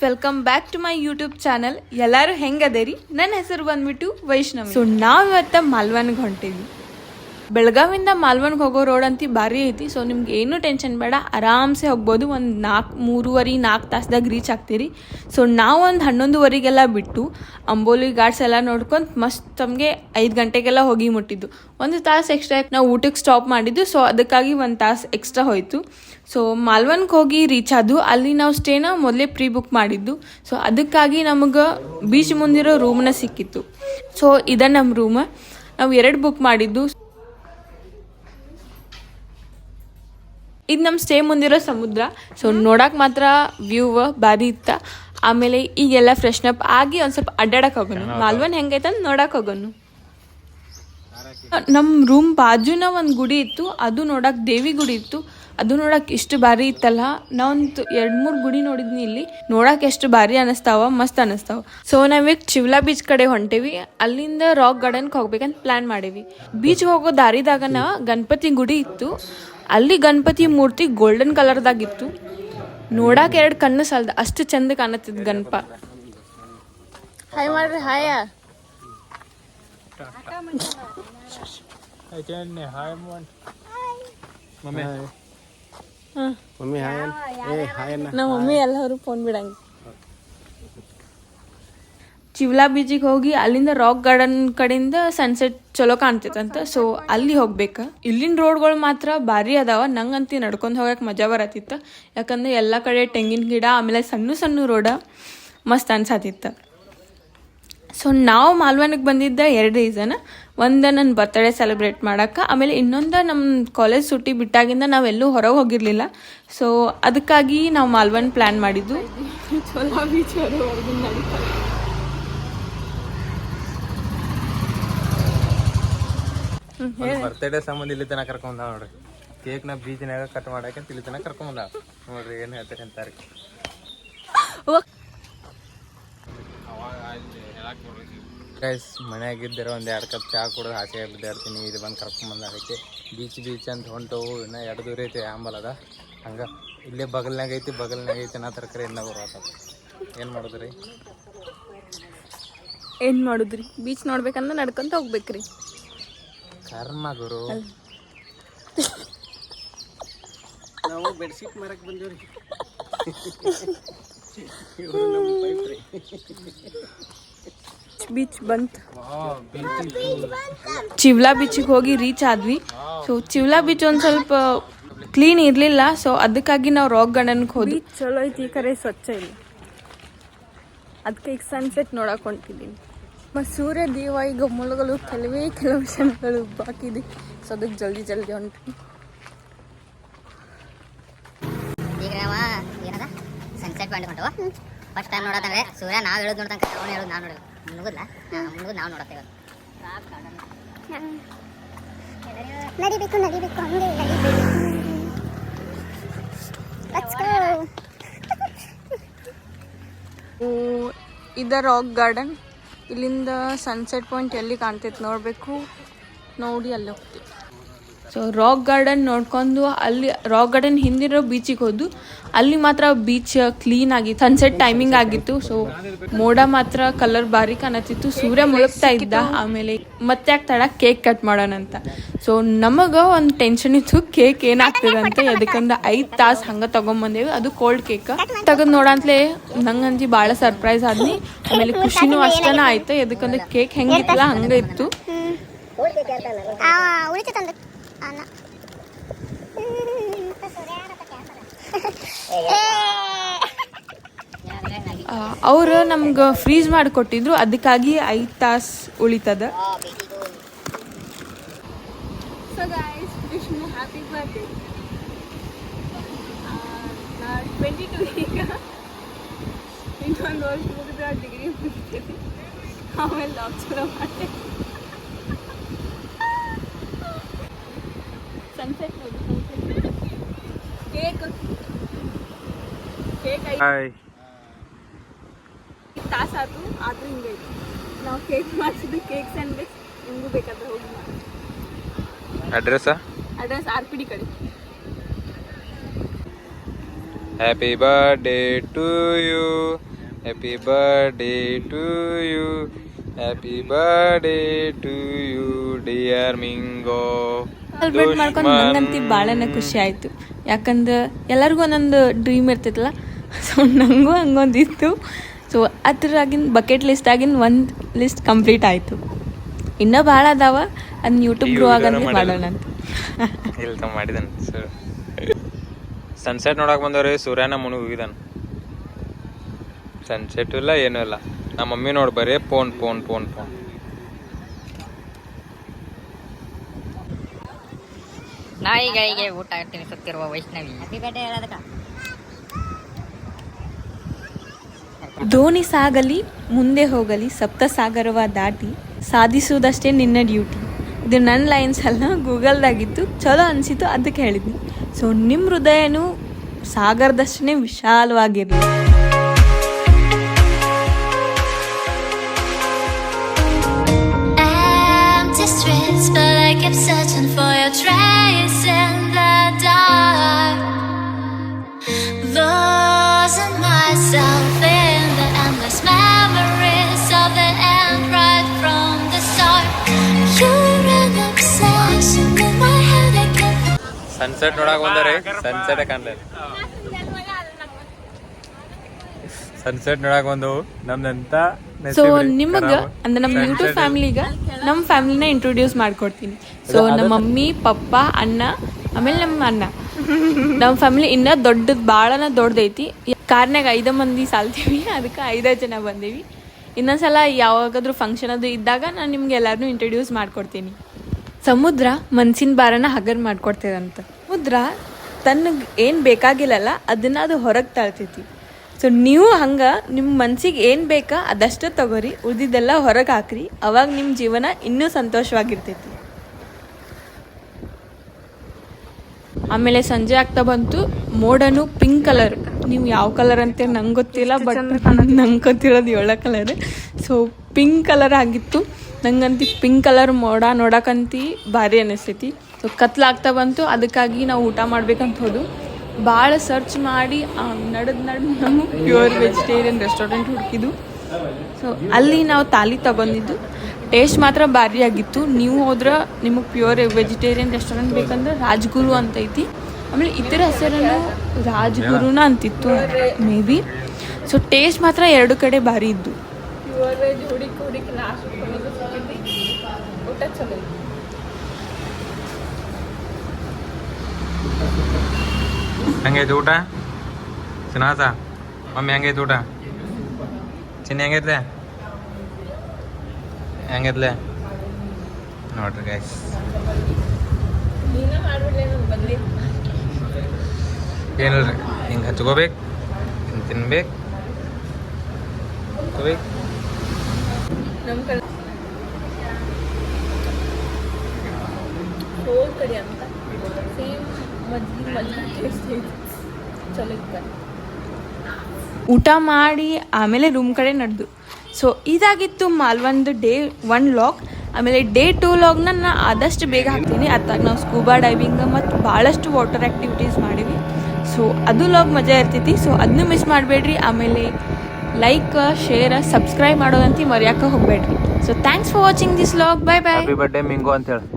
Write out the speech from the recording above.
Welcome back to my YouTube channel. ಎಲ್ಲರೂ ಹೆಂಗದೇರಿ? ನನ್ನ ಹೆಸರು ಬಂದ್ಬಿಟ್ಟು ವೈಷ್ಣವಿ. ಸೊ ನಾವು ಇವತ್ತು ಮಾಲ್ವನ್ಗೆ ಹೊಂಟೀವಿ. ಬೆಳಗಾವಿಂದ ಮಾಲ್ವನ್ಗೆ ಹೋಗೋ ರೋಡ್ ಅಂತಿ ಭಾರಿ ಐತಿ. ಸೊ ನಿಮ್ಗೆ ಏನೂ ಟೆನ್ಷನ್ ಬೇಡ, ಆರಾಮ್ಸೆ ಹೋಗ್ಬೋದು. ಒಂದು 3-4 ತಾಸ್ದಾಗ ರೀಚ್ ಆಗ್ತೀರಿ. ಸೊ ನಾವು ಒಂದು 11:30 ಬಿಟ್ಟು ಅಂಬೋಲಿ ಘಾಟ್ಸ್ ಎಲ್ಲ ನೋಡ್ಕೊಂಡು ಮಸ್ತ್ ತಮಗೆ 5 ಗಂಟೆಗೆಲ್ಲ ಹೋಗಿ ಮುಟ್ಟಿದ್ದು. 1 ತಾಸು ಎಕ್ಸ್ಟ್ರಾ ನಾವು ಊಟಕ್ಕೆ ಸ್ಟಾಪ್ ಮಾಡಿದ್ದು. ಸೊ ಅದಕ್ಕಾಗಿ 1 ತಾಸು ಎಕ್ಸ್ಟ್ರಾ ಹೋಯಿತು. ಸೊ ಮಾಲ್ವನ್ಗೆ ಹೋಗಿ ರೀಚ್ ಆದವು. ಅಲ್ಲಿ ನಾವು ಸ್ಟೇನ ಮೊದಲೇ ಪ್ರೀ ಬುಕ್ ಮಾಡಿದ್ದು. ಸೊ ಅದಕ್ಕಾಗಿ ನಮಗೆ ಬೀಚ್ ಮುಂದಿರೋ ರೂಮ್ನ ಸಿಕ್ಕಿತ್ತು. ಸೊ ಇದ ನಮ್ಮ ರೂಮ್. ನಾವು 2 ಬುಕ್ ಮಾಡಿದ್ದು. ಇದು ನಮ್ಮ ಸ್ಟೇ ಮುಂದಿರೋ ಸಮುದ್ರ. ಸೊ ನೋಡಕ್ಕೆ ಮಾತ್ರ ವ್ಯೂ ಭಾರಿ ಇತ್ತ. ಆಮೇಲೆ ಈಗೆಲ್ಲ ಫ್ರೆಶ್ನಪ್ ಆಗಿ ಒಂದು ಸ್ವಲ್ಪ ಅಡ್ಡಾಡಕ್ಕೆ ಹೋಗೋಣ. ಮಾಲ್ವನ್ ಹೆಂಗೈತೆ ಅಂತ ನೋಡಕ್ಕೆ ಹೋಗೋಣ. ನಮ್ಮ ರೂಮ್ ಬಾಜುನ ಒಂದು ಗುಡಿ ಇತ್ತು. ಅದು ನೋಡಕ್ಕೆ ದೇವಿ ಗುಡಿ ಇತ್ತು. ಅದು ನೋಡಕ್ಕೆ ಇಷ್ಟು ಭಾರಿ ಇತ್ತಲ್ಲ. ನಾವೊಂದು 2-3 ಗುಡಿ ನೋಡಿದ್ನಿ. ಇಲ್ಲಿ ನೋಡಕ್ಕೆ ಎಷ್ಟು ಭಾರಿ ಅನ್ನಿಸ್ತಾವ, ಮಸ್ತ್ ಅನ್ನಿಸ್ತಾವ. ಸೊ ನಾವೀಗ ಚಿವ್ಲಾ ಬೀಚ್ ಕಡೆ ಹೊಂಟೇವಿ. ಅಲ್ಲಿಂದ ರಾಕ್ ಗಾರ್ಡನ್ಗೆ ಹೋಗ್ಬೇಕಂತ ಪ್ಲ್ಯಾನ್ ಮಾಡೇವಿ. ಬೀಚ್ಗೆ ಹೋಗೋ ದಾರಿದಾಗನ ಗಣಪತಿ ಗುಡಿ ಇತ್ತು. ಅಲ್ಲಿ ಗಣಪತಿ ಮೂರ್ತಿ ಗೋಲ್ಡನ್ ಕಲರ್ದಾಗಿತ್ತು. ನೋಡಕ್ಕೆ 2 ಕಣ್ಣು ಸಾಲದ ಅಷ್ಟು ಚಂದ ಕಾಣತ್ತಿದ್ ಗಣಪ. ಹಾಯ್ ಮಾಡ್ರಿ. ಹಾಯ ನಮ್ಮ ಮಮ್ಮಿ ಎಲ್ಲರೂ ಫೋನ್ ಬಿಡಂಗ. ಚಿವ್ಲಾ ಬೀಚಿಗೆ ಹೋಗಿ ಅಲ್ಲಿಂದ ರಾಕ್ ಗಾರ್ಡನ್ ಕಡೆಯಿಂದ ಸನ್ಸೆಟ್ ಚಲೋ ಕಾಣ್ತೈತಂತ. ಸೊ ಅಲ್ಲಿ ಹೋಗ್ಬೇಕು. ಇಲ್ಲಿನ ರೋಡ್ಗಳು ಮಾತ್ರ ಭಾರಿ ಅದಾವ. ನಂಗಂತೂ ನಡ್ಕೊಂಡು ಹೋಗಕ್ಕೆ ಮಜಾ ಬರತ್ತಿತ್ತು. ಯಾಕಂದ್ರೆ ಎಲ್ಲ ಕಡೆ ತೆಂಗಿನ ಗಿಡ, ಆಮೇಲೆ ಸಣ್ಣ ರೋಡ ಮಸ್ತ್ ಅನ್ಸತ್ತಿತ್ತು. ಸೊ ನಾವು ಮಾಲ್ವನ್ಗೆ ಬಂದಿದ್ದ 2 ರೀಸನ್. ಒಂದು ನನ್ನ ಬರ್ತ್ಡೇ ಸೆಲೆಬ್ರೇಟ್ ಮಾಡೋಕ್ಕೆ, ಆಮೇಲೆ ಇನ್ನೊಂದು ನಮ್ಮ ಕಾಲೇಜ್ ಸುಟ್ಟಿ ಬಿಟ್ಟಾಗಿಂದ ನಾವೆಲ್ಲೂ ಹೊರಗೆ ಹೋಗಿರಲಿಲ್ಲ. ಸೊ ಅದಕ್ಕಾಗಿ ನಾವು ಮಾಲ್ವನ್ ಪ್ಲ್ಯಾನ್ ಮಾಡಿದ್ದು. ಚಲೋ ಬೀಚ್ ಬರ್ತ್ಡೇ ಸಂಬಂಧ ಇಲ್ಲಿ ತನಕ ಕರ್ಕೊಂಡ್ ನೋಡ್ರಿ. ಕೇಕ್ನ ಬೀಚ್ನಾಗ ಕಟ್ ಮಾಡಕ್ಕೆ ಇಲ್ಲಿ ತನಕ ಕರ್ಕೊಂಡ್ ನೋಡ್ರಿ ಏನ್ ಹೇಳ್ತಾರೆ ಅಂತಾರೆ. ಗೈಸ್ ಮನ್ಯಾಗಿದ್ದಿರೋ 1-2 ಕಪ್ ಚಹಾ ಕುಡಿದು ಆಸೆ ಬಿದ್ದಾಡ್ತೀನಿ. ಇದು ಬಂದು ಕರ್ಕೊಂಬಂದ. ಅದಕ್ಕೆ ಬೀಚ್ ಅಂತ ಹೊಂಟವು. ಇನ್ನೂ 2 ದೂರ ಐತಿ ಆಂಬಲ್ ಅದ. ಹಂಗೆ ಇಲ್ಲೇ ಬಗಲ್ನಾಗ ಐತಿ ನಾ ತರಕಾರಿ ಇನ್ನ ಬರೋತ. ಏನು ಮಾಡೋದ್ರಿ? ಏನು ಮಾಡೋದ್ರಿ? ಬೀಚ್ ನೋಡ್ಬೇಕಂದ್ರೆ ನಡ್ಕೊಂತ ಹೋಗ್ಬೇಕ್ರಿ. ಕರ್ಮ ಗುರು. ನಾವು ಬೆಡ್ಶೀಟ್ ಮಾರಕ್ ಬಂದೇವ್ರಿ. ಬೀಚ್ ಬಂತು. ಚಿವ್ಲಾ ಬೀಚಿಗೆ ಹೋಗಿ ರೀಚ್ ಆದ್ವಿ. ಸೊ ಚಿವ್ಲಾ ಬೀಚ್ ಒಂದು ಸ್ವಲ್ಪ ಕ್ಲೀನ್ ಇರಲಿಲ್ಲ. ಸೊ ಅದಕ್ಕಾಗಿ ನಾವು ರಾಕ್ ಗಾರ್ಡನ್ಗೆ ಹೋದ್ವಿ. ಚಲೋ ಐತಿ, ಕರೆ ಸ್ವಚ್ಛ ಇಲ್ಲ. ಅದಕ್ಕೆ ಈಗ ಸನ್ಸೆಟ್ ನೋಡಕ್ಕೆ ಹೊಂಟಿದ್ದೀನಿ. ಮತ್ತು ಸೂರ್ಯ ದೇವ ಈಗ ಮೊಲಗಳು ಕೆಲವೇ ಕ್ಷಣಗಳು ಬಾಕಿ ಇದೆ. ಸೊ ಅದಕ್ಕೆ ಜಲ್ದಿ ಹೊಂಟಿ. ಈಗ ನಾವು ಏನದ ಸನ್ಸೆಟ್ ಪಾಯಿಂಟ್ ಹೊಂಟವ. ಫಸ್ಟ್ ಟೈಮ್ ನೋಡತ್ತಂದ್ರೆ ಸೂರ್ಯ ನಾವು ಹೇಳೋದು ನೋಡ್ತಂಕ ಅವನು ಹೇಳೋದು ನಾವು ನೋಡೋದು ಮುಳುಗುದಿಲ್ಲ. ಮುಳುಗುದು ನಾವು ನೋಡತ್ತೇವೆ. ನಡಿಬೇಕು ಹಂಗೆ ಇದ ರಾಕ್ ಗಾರ್ಡನ್. ಇಲ್ಲಿಂದ ಸನ್ಸೆಟ್ ಪಾಯಿಂಟ್ ಎಲ್ಲಿ ಕಾಣ್ತೈತೆ ನೋಡಬೇಕು. ನೋಡಿ ಅಲ್ಲಿ ಹೋಗ್ತೀವಿ. ಸೊ ರಾಕ್ ಗಾರ್ಡನ್ ನೋಡ್ಕೊಂಡು ಅಲ್ಲಿ ರಾಕ್ ಗಾರ್ಡನ್ ಹಿಂದಿರೋ ಬೀಚಿಗೆ ಹೋದ್ದು. ಅಲ್ಲಿ ಮಾತ್ರ ಬೀಚ್ ಕ್ಲೀನ್ ಆಗಿತ್ತು. ಸನ್ಸೆಟ್ ಟೈಮಿಂಗ್ ಆಗಿತ್ತು. ಸೊ ಮೋಡ ಮಾತ್ರ ಕಲರ್ ಭಾರಿ ಕಾಣತ್ತಿತ್ತು. ಸೂರ್ಯ ಮುಳುಗ್ತಾ ಇದ್ದ. ಆಮೇಲೆ ಮತ್ತೆ ಆಗ್ತಾಳ ಕೇಕ್ ಕಟ್ ಮಾಡೋಣ ಅಂತ. ಸೊ ನಮಗೆ ಒಂದು ಟೆನ್ಷನ್ ಇತ್ತು, ಕೇಕ್ ಏನಾಗ್ತದೆ ಅಂತ. ಅದಕ್ಕಂದ್ರೆ 5 ತಾಸು ಹಂಗೆ ತೊಗೊಂಬಂದೇವಿ. ಅದು ಕೋಲ್ಡ್ ಕೇಕ್ ತೆಗೆದು ನೋಡಂತಲೇ ನಂಗಂಜಿ ಭಾಳ ಸರ್ಪ್ರೈಸ್ ಆದ್ನಿ. ಆಮೇಲೆ ಖುಷಿನೂ ಅಷ್ಟನ ಆಯ್ತು. ಅದಕ್ಕಂದ್ರೆ ಕೇಕ್ ಹೆಂಗಿತ್ತಲ್ಲ ಹಂಗೆ ಇತ್ತು. ಅವರು ನಮ್ಗೆ ಫ್ರೀಸ್ ಮಾಡಿಕೊಟ್ಟಿದ್ರು. ಅದಕ್ಕಾಗಿ 5 ತಾಸು ಉಳಿತದ. ಸೊ ಗೈಸ್, ವಿಶ್ ಮಿ ಹ್ಯಾಪಿ ಬರ್ತ್ಡೇ. 22 ಈಗ ಇನ್ನೊಂದು ವರ್ಷ ಮುಗಿದ್ರೆ ಡಿಗ್ರಿ ಮುಗಿಸ್ತೀವಿ. ಆಮೇಲೆ ಲಾಕ್ ಚಲೋ ಮಾಡಿ ಸನ್ಸೆಟ್ ನೋಡಿ. ಕೇಕ್ 5 ತಾಸಾತು. ಆದ್ರೂ ಹಿಂಗೆ ಐತಿ. ನಾವು ಕೇಕ್ ಮಾಡಿಸಿದ್ದು ಕೇಕ್ ಸ್ಯಾಂಡ್ವಿಚ್. ನಿಮಗೂ ಬೇಕಾದ್ರೆ ಹೋಗಿ ಮಾಡಿ. ಅಡ್ರೆಸ್ RPD ಕಡೆ. Happy birthday to you. Happy birthday to you, happy birthday to you dear Mingo. Celebrate ಮಾಡ್ಕೊಂಡು ನಂಗಂತೂ ಭಾಳನೇ ಖುಷಿ ಆಯಿತು. ಯಾಕಂದ್ರೆ ಎಲ್ಲರಿಗೂ ಒಂದೊಂದು ಡ್ರೀಮ್ ಇರ್ತೈತಲ್ಲ, ಸೊ ನನಗೂ ಹಂಗೊಂದಿತ್ತು. ಸೊ ಅದ್ರಾಗಿನ ಬಕೆಟ್ ಲಿಸ್ಟಾಗಿನ ಒಂದು ಲಿಸ್ಟ್ ಕಂಪ್ಲೀಟ್ ಆಯಿತು. ಇನ್ನೂ ಭಾಳ ಅದಾವ, ಅದನ್ನ ಯೂಟ್ಯೂಬ್ ಗ್ರೋ ಆಗಂದ್ರೆ ಮಾಡೋಣ ಅಂತ. ಇಲ್ಲ ಮಾಡಿದಾನೆ. ಸನ್ಸೆಟ್ ನೋಡಕ್ಕೆ ಬಂದವ್ರಿ. ಸೂರ್ಯನ ಮುಳುಗಿ ಹೋಗಿದ್ದಾನೆ. ಸನ್ಸೆಟ್ ಇಲ್ಲ ಏನೂ ಇಲ್ಲ. ನಮ್ಮ ಮಮ್ಮಿ ನೋಡಿ ಬರೀ ಫೋನ್ ಫೋನ್ ಫೋನ್ ಫೋನ್. ನಾಯಿಗಳಿಗೆ ಊಟ ತಿನ್ನಿಸುತ್ತಿರುವ ವೈಷ್ಣವಿ ಹ್ಯಾಪಿ ಬರ್ಡೇ ಹೇಳೋದಕ್ಕ. ದೋಣಿ ಸಾಗಲಿ ಮುಂದೆ ಹೋಗಲಿ ಸಪ್ತ ಸಾಗರವ ದಾಟಿ ಸಾಧಿಸುವುದಷ್ಟೇ ನಿನ್ನ ಡ್ಯೂಟಿ. ಇದು ನನ್ನ ಲೈನ್ಸ್ ಅಲ್ಲ, ಗೂಗಲ್ದಾಗಿತ್ತು. ಚಲೋ ಅನಿಸಿತು, ಅದಕ್ಕೆ ಹೇಳಿದ್ನಿ. ಸೊ ನಿಮ್ಮ ಹೃದಯನೂ ಸಾಗರದಷ್ಟೇ ವಿಶಾಲವಾಗಿರಲಿ. Streets, but I kept searching for your trace in the dark, losing myself in the endless memories of the end right from the start. You're an obsession in my head. I can't. Sunset ನೋಡಕ್ಕೆ ಬಂದವ್ರಿ. Sunset ಕಾಣಲಿಲ್ಲ. Sunset ನೋಡಕ್ಕೆ ಬಂದು ನಮ್ದಂತ. So ನಿಮಗೆ ಅಂದ್ರೆ ನಮ್ಮ YouTube ಫ್ಯಾಮಿಲಿಗೆ ನಮ್ಮ ಫ್ಯಾಮಿಲಿನ introduce ಮಾಡ್ಕೊಡ್ತೀನಿ. ಸೊ ನಮ್ಮ ಮಮ್ಮಿ ಪಪ್ಪ ಅಣ್ಣ, ಆಮೇಲೆ ನಮ್ಮ ಅಣ್ಣ. ನಮ್ಮ ಫ್ಯಾಮಿಲಿ ಇನ್ನೂ ದೊಡ್ಡದು, ಭಾಳನ ದೊಡ್ಡದೈತಿ. ಕಾರ್ನಾಗ 5 ಮಂದಿ ಸಾಲ್ತೀವಿ, ಅದಕ್ಕೆ 5 ಜನ ಬಂದೀವಿ. ಇನ್ನೊಂದ್ಸಲ ಯಾವಾಗಾದ್ರೂ ಫಂಕ್ಷನ್ ಅದು ಇದ್ದಾಗ ನಾನು ನಿಮ್ಗೆ ಎಲ್ಲರನ್ನೂ ಇಂಟ್ರೊಡ್ಯೂಸ್ ಮಾಡ್ಕೊಡ್ತೀನಿ. ಸಮುದ್ರ ಮನ್ಸಿನ ಭಾರನ ಹಗರ್ ಮಾಡ್ಕೊಡ್ತದಂತ. ಸಮುದ್ರ ತನಗೆ ಏನು ಬೇಕಾಗಿಲ್ಲಲ್ಲ ಅದನ್ನ ಅದು ಹೊರಗೆ ತಳ್ತೈತಿ. ಸೊ ನೀವು ಹಂಗೆ ನಿಮ್ಮ ಮನ್ಸಿಗೆ ಏನು ಬೇಕಾ ಅದಷ್ಟೇ ತಗೋರಿ, ಉಳಿದಿದ್ದೆಲ್ಲ ಹೊರಗೆ ಹಾಕ್ರಿ. ಅವಾಗ ನಿಮ್ಮ ಜೀವನ ಇನ್ನೂ ಸಂತೋಷವಾಗಿರ್ತೈತಿ. ಆಮೇಲೆ ಸಂಜೆ ಆಗ್ತಾ ಬಂತು. ಮೋಡನು ಪಿಂಕ್ ಕಲರ್. ನೀವು ಯಾವ ಕಲರ್ ಅಂತ ನಂಗೆ ಗೊತ್ತಿಲ್ಲ, ಬಟ್ ನಂಗೆ ಗೊತ್ತಿರೋದು 7 ಕಲರ್. ಸೊ ಪಿಂಕ್ ಕಲರ್ ಆಗಿತ್ತು. ನಂಗಂತೂ ಪಿಂಕ್ ಕಲರ್ ಮೋಡ ನೋಡಕ್ಕಂತೂ ಭಾರಿ ಅನ್ನಿಸ್ತೈತಿ. ಸೊ ಕತ್ಲಾಗ್ತಾ ಬಂತು, ಅದಕ್ಕಾಗಿ ನಾವು ಊಟ ಮಾಡ್ಬೇಕಂತ ಹೋದು. ಭಾಳ ಸರ್ಚ್ ಮಾಡಿ ನಡೆದು ನಾವು ಪ್ಯೂರ್ ವೆಜಿಟೇರಿಯನ್ ರೆಸ್ಟೋರೆಂಟ್ ಹುಡುಕಿದ್ದು. ಸೊ ಅಲ್ಲಿ ನಾವು ತಾಲಿ ತಗೊಂಡಿದ್ದು. ಟೇಸ್ಟ್ ಮಾತ್ರ ಭಾರಿ ಆಗಿತ್ತು. ನೀವು ಹೋದ್ರೆ ನಿಮಗೆ ಪ್ಯೂರ್ ವೆಜಿಟೇರಿಯನ್ ರೆಸ್ಟೋರೆಂಟ್ ಬೇಕಂದ್ರೆ ರಾಜ್ಗುರು ಅಂತೈತಿ. ಆಮೇಲೆ ಇತರ ಹೆಸರನ್ನು ರಾಜ್ಗುರುನ ಅಂತಿತ್ತು ಮೇ ಬಿ. ಸೊ ಟೇಸ್ಟ್ ಮಾತ್ರ 2 ಕಡೆ ಭಾರಿ ಇದ್ದು. ಪ್ಯೂರ್ ವೆಜ್ ಹುಡುಕಿ ಲಾಸ್ಟ್ ಊಟ ಚಲೋ. ಹೆಂಗೈತೆ ಊಟ? ಚೆನ್ನಾತ ಮಮ್ಮಿ? ಹೆಂಗೈತೆ ಊಟ? ಚಿನ್ನ ಹೆಂಗೈತ್ಲೆ? ಹೆಂಗೈತ್ಲೆ ನೋಡ್ರಿ ಗೈಸ್. ಏನಿಲ್ರಿ, ಹಿಂಗೆ ಹಚ್ಕೋಬೇಕು, ಹಿಂಗೆ ತಿನ್ಬೇಕು, ಹಚ್ಕೋಬೇಕು. ನಮ್ಮ ಕಡೆ ಸೋಲ್ ಕಡೆ ಅಂತ ಸೇಮ್ ಊಟ ಮಾಡಿ ಆಮೇಲೆ ರೂಮ್ ಕಡೆ ನಡೆದು. ಸೊ ಇದಾಗಿತ್ತು ಮಾಲ್ವಂದು ಡೇ 1 ಲಾಗ್. ಆಮೇಲೆ ಡೇ 2 ಲಾಗ್ನ ನಾನು ಆದಷ್ಟು ಬೇಗ ಹಾಕ್ತೀನಿ. ಅದಾಗ ನಾವು ಸ್ಕೂಬಾ ಡೈವಿಂಗ್ ಮತ್ತು ಭಾಳಷ್ಟು ವಾಟರ್ ಆ್ಯಕ್ಟಿವಿಟೀಸ್ ಮಾಡೀವಿ. ಸೊ ಅದು ಲಾಗ್ ಮಜಾ ಇರ್ತೈತಿ. ಸೊ ಅದನ್ನು ಮಿಸ್ ಮಾಡಬೇಡ್ರಿ. ಆಮೇಲೆ ಲೈಕ್, ಶೇರ್, ಸಬ್ಸ್ಕ್ರೈಬ್ ಮಾಡೋದಂತ ಮರೆಯೋಕೆ ಹೋಗಬೇಡ್ರಿ. So thanks for watching this log. Bye bye. Happy birthday Mingo ಅಂತ ಹೇಳಿ.